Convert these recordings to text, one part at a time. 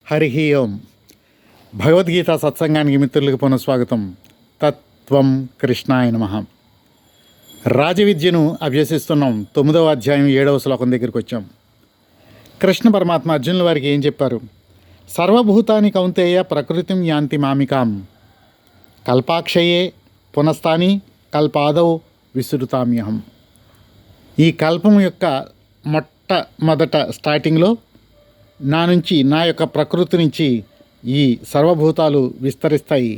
హరి ఓం. భగవద్గీత సత్సంగానికి మిత్రులకు పునఃస్వాగతం. తత్వం కృష్ణాయ నమః. రాజవిద్యను అభ్యసిస్తున్నాం. 9వ అధ్యాయం 7వ శ్లోకం దగ్గరికి వచ్చాం. కృష్ణ పరమాత్మ అర్జునుల వారికి ఏం చెప్పారు? సర్వభూతాని కౌంతేయ ప్రకృతిం యాంతి మామికాం కల్పాక్షయే పునస్తాని కల్పాదౌ విసృతామ్యహం. ఈ కల్పం యొక్క మొట్టమొదట స్టార్టింగ్లో నా యొక్క ప్రకృతి నుంచి ఈ సర్వభూతాలు విస్తరిస్తాయి,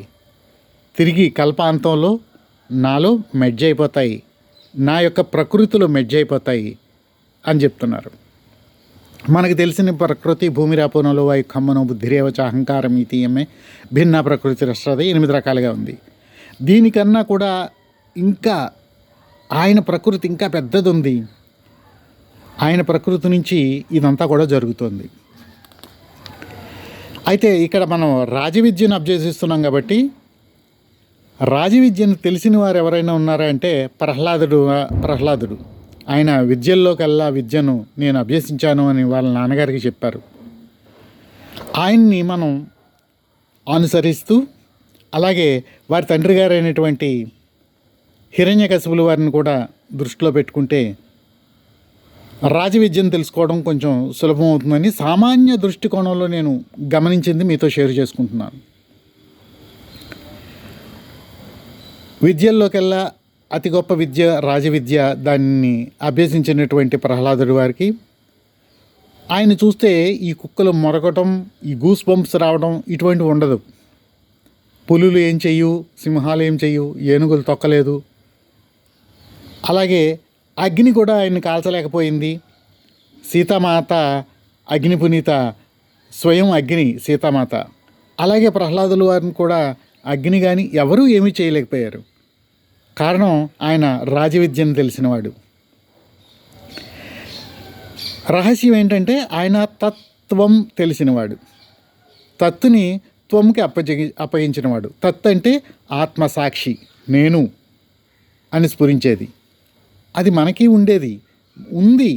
తిరిగి కల్పాంతంలో నాలో మెడ్జ్ అయిపోతాయి, నా యొక్క ప్రకృతిలో మెడ్జ్ అయిపోతాయి అని చెప్తున్నారు. మనకు తెలిసిన ప్రకృతి భూమిరాపోనలో వాయు ఖమ్మనం బుద్ధిరేవచ అహంకారం ఈతీయమే భిన్న ప్రకృతి రష్ట్రది 8 రకాలుగా ఉంది. దీనికన్నా కూడా ఇంకా ఆయన ప్రకృతి ఇంకా పెద్దది ఉంది. ఆయన ప్రకృతి నుంచి ఇదంతా కూడా జరుగుతుంది. అయితే ఇక్కడ మనం రాజవిద్యను అభ్యసిస్తున్నాం కాబట్టి రాజవిద్యను తెలిసిన వారు ఎవరైనా ఉన్నారా అంటే ప్రహ్లాదుడు ఆయన విద్యల్లోకల్లా విద్యను నేను అభ్యసించాను అని వాళ్ళ నాన్నగారికి చెప్పారు. ఆయన్ని మనం అనుసరిస్తూ అలాగే వారి తండ్రి గారైనటువంటి హిరణ్యకశిపుల వారిని కూడా దృష్టిలో పెట్టుకుంటే రాజవిద్యను తెలుసుకోవడం కొంచెం సులభం అవుతుందని సామాన్య దృష్టికోణంలో నేను గమనించింది మీతో షేర్ చేసుకుంటున్నాను. విద్యల్లోకెల్లా అతి గొప్ప విద్య రాజవిద్య. దాన్ని అభ్యసించినటువంటి ప్రహ్లాదుడి వారికి ఆయన చూస్తే ఈ కుక్కలు మొరగటం, ఈ గూస్ బంప్స్ రావడం ఇటువంటివి ఉండదు. పులులు ఏం చెయ్యు, సింహాలు ఏం చెయ్యు, ఏనుగులు తొక్కలేదు. అలాగే అగ్ని కూడా ఆయన్ని కాల్చలేకపోయింది. సీతామాత అగ్ని పునీత, స్వయం అగ్ని సీతామాత. అలాగే ప్రహ్లాదుల వారిని కూడా అగ్ని కానీ ఎవరూ ఏమీ చేయలేకపోయారు. కారణం ఆయన రాజవిద్యను తెలిసినవాడు. రహస్యం ఏంటంటే ఆయన తత్వం తెలిసినవాడు. తత్తుని త్వంకి అప్పగించినవాడు. తత్ అంటే ఆత్మసాక్షి, నేను అని స్ఫురించేది. అది మనకి ఉంది.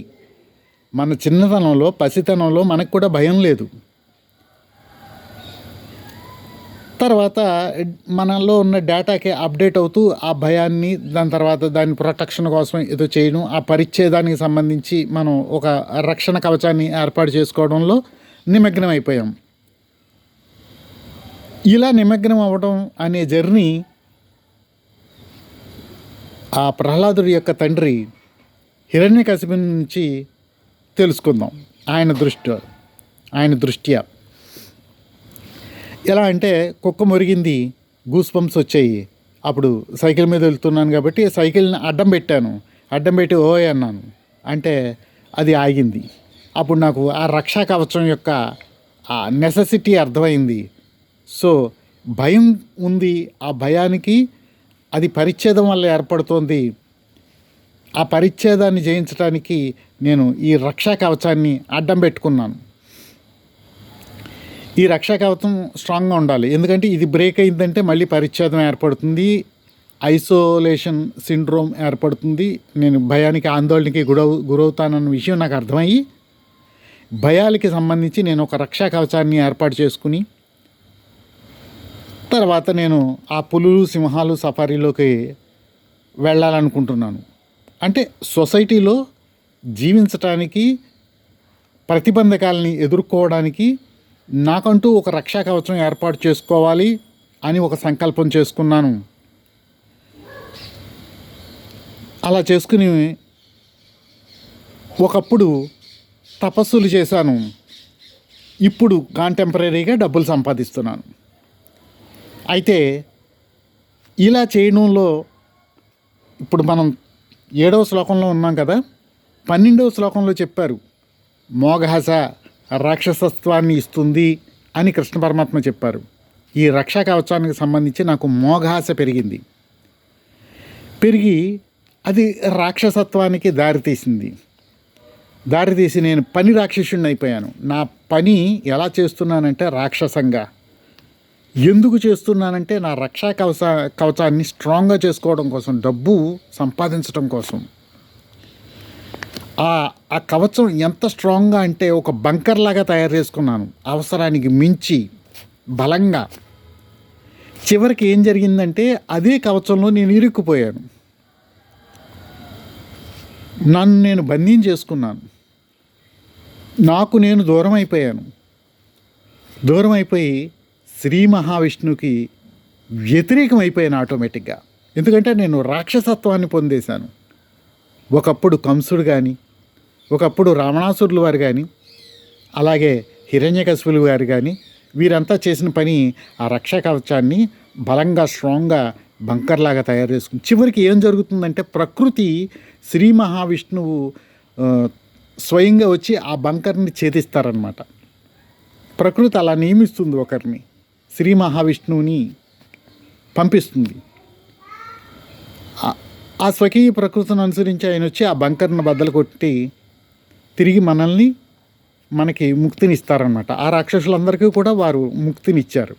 మన చిన్నతనంలో పసితనంలో మనకు కూడా భయం లేదు. తర్వాత మనలో ఉన్న డేటాకి అప్డేట్ అవుతూ ఆ భయాన్ని, దాని తర్వాత దాని ప్రొటెక్షన్ కోసం ఏదో చేయడం, ఆ పరిచ్ఛేదానికి సంబంధించి మనం ఒక రక్షణ కవచాన్ని ఏర్పాటు చేసుకోవడంలో నిమగ్నం అయిపోయాం. ఇలా నిమగ్నం అవ్వడం అనే జర్నీ ఆ ప్రహ్లాదుడి యొక్క తండ్రి హిరణ్యకశిపుని నుంచి తెలుసుకుందాం. ఆయన దృష్ట్యా ఎలా అంటే కుక్క మురిగింది, గూస్ బంప్స్ వచ్చాయి. అప్పుడు సైకిల్ మీద వెళ్తున్నాను కాబట్టి సైకిల్ని అడ్డం పెట్టి ఓయ్ అన్నాను. అంటే అది ఆగింది. అప్పుడు నాకు ఆ రక్షా కవచం యొక్క ఆ నెసెసిటీ అర్థమైంది. సో భయం ఉంది. ఆ భయానికి అది పరిచ్ఛేదం వల్ల ఏర్పడుతోంది. ఆ పరిచ్ఛేదాన్ని జయించడానికి నేను ఈ రక్షా కవచాన్ని అడ్డం పెట్టుకున్నాను. ఈ రక్షా కవచం స్ట్రాంగ్గా ఉండాలి. ఎందుకంటే ఇది బ్రేక్ అయిందంటే మళ్ళీ పరిచ్ఛేదం ఏర్పడుతుంది, ఐసోలేషన్ సిండ్రోమ్ ఏర్పడుతుంది. నేను భయానికి ఆందోళనకి గురవుతానన్న విషయం నాకు అర్థమయ్యి భయాలకి సంబంధించి నేను ఒక రక్షా కవచాన్ని ఏర్పాటు చేసుకుని తర్వాత నేను ఆ పులులు సింహాలు సఫారీలోకి వెళ్ళాలనుకుంటున్నాను. అంటే సొసైటీలో జీవించటానికి, ప్రతిబంధకాలని ఎదుర్కోవడానికి నాకంటూ ఒక రక్షా కవచం ఏర్పాటు చేసుకోవాలి అని ఒక సంకల్పం చేసుకున్నాను. అలా చేసుకుని ఒకప్పుడు తపస్సులు చేశాను. ఇప్పుడు కాంటెంపరీగా డబ్బులు సంపాదిస్తున్నాను. అయితే ఇలా చేయడంలో ఇప్పుడు మనం 7వ శ్లోకంలో ఉన్నాం కదా, 12వ శ్లోకంలో చెప్పారు మోఘాస రాక్షసత్వాన్ని ఇస్తుంది అని కృష్ణ పరమాత్మ చెప్పారు. ఈ రక్షా కవచానికి సంబంధించి నాకు మోఘాస పెరిగి అది రాక్షసత్వానికి దారితీసి నేను పని రాక్షసుడిని అయిపోయాను. నా పని ఎలా చేస్తున్నానంటే రాక్షసంగా. ఎందుకు చేస్తున్నానంటే నా రక్షా కవచాన్ని స్ట్రాంగ్గా చేసుకోవడం కోసం, డబ్బు సంపాదించడం కోసం. ఆ ఆ కవచం ఎంత స్ట్రాంగ్గా అంటే ఒక బంకర్ లాగా తయారు చేసుకున్నాను, అవసరానికి మించి బలంగా. చివరికి ఏం జరిగిందంటే అదే కవచంలో నేను ఇరుక్కుపోయాను, నన్ను నేను బంధించేసుకున్నాను, నాకు నేను దూరం అయిపోయాను. దూరం అయిపోయి శ్రీ మహావిష్ణువుకి వ్యతిరేకం అయిపోయాను ఆటోమేటిక్గా. ఎందుకంటే నేను రాక్షసత్వాన్ని పొందేశాను. ఒకప్పుడు కంసుడు కానీ, ఒకప్పుడు రావణాసురులు వారు కానీ, అలాగే హిరణ్యకశిపులు గారు కానీ, వీరంతా చేసిన పని ఆ రక్షా కవచాన్ని బలంగా స్ట్రాంగ్గా బంకర్లాగా తయారు చేసుకుని, చివరికి ఏం జరుగుతుందంటే ప్రకృతి శ్రీ మహావిష్ణువు స్వయంగా వచ్చి ఆ బంకర్ని ఛేదిస్తారనమాట. ప్రకృతి అలా నియమిస్తుంది, ఒకరిని శ్రీ మహావిష్ణువుని పంపిస్తుంది. ఆ స్వకీయ ప్రకృతిని అనుసరించి ఆయన వచ్చి ఆ బంకర్ను బద్దలు కొట్టి తిరిగి మనకి ముక్తినిస్తారనమాట. ఆ రాక్షసులందరికీ కూడా వారు ముక్తినిచ్చారు.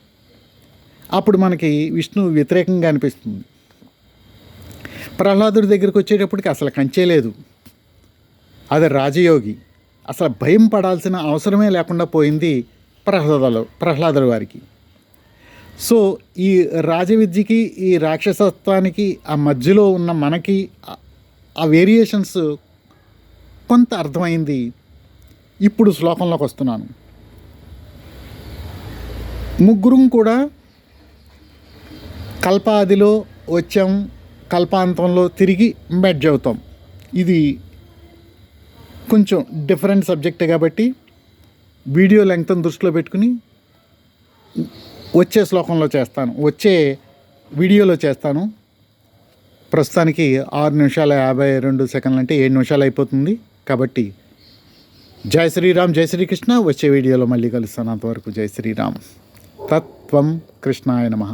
అప్పుడు మనకి విష్ణువు వ్యతిరేకంగా అనిపిస్తుంది. ప్రహ్లాదుడి దగ్గరికి వచ్చేటప్పటికి అసలు కంచే లేదు, అది రాజయోగి, అసలు భయం పడాల్సిన అవసరమే లేకుండా పోయింది ప్రహ్లాదుల వారికి. సో ఈ రాజవిద్యకి ఈ రాక్షసత్వానికి ఆ మధ్యలో ఉన్న మనకి ఆ వేరియేషన్స్ కొంత అర్థమైంది. ఇప్పుడు శ్లోకంలోకి వస్తున్నాను. ముగ్గురం కూడా కల్పాదిలో వచ్చాం, కల్పాంతంలో తిరిగి మెడ్జ్ అవుతాం. ఇది కొంచెం డిఫరెంట్ సబ్జెక్ట్ కాబట్టి వీడియో లెంగ్త్ని దృష్టిలో పెట్టుకుని వచ్చే శ్లోకంలో చేస్తాను, వచ్చే వీడియోలో చేస్తాను. ప్రస్తుతానికి 6 నిమిషాల 52 సెకండ్లు అంటే 7 నిమిషాలు అయిపోతుంది. కాబట్టి జై శ్రీరామ్, జై శ్రీకృష్ణ. వచ్చే వీడియోలో మళ్ళీ కలుస్తాను. అంతవరకు జై శ్రీరామ్. తత్వం కృష్ణాయ నమః.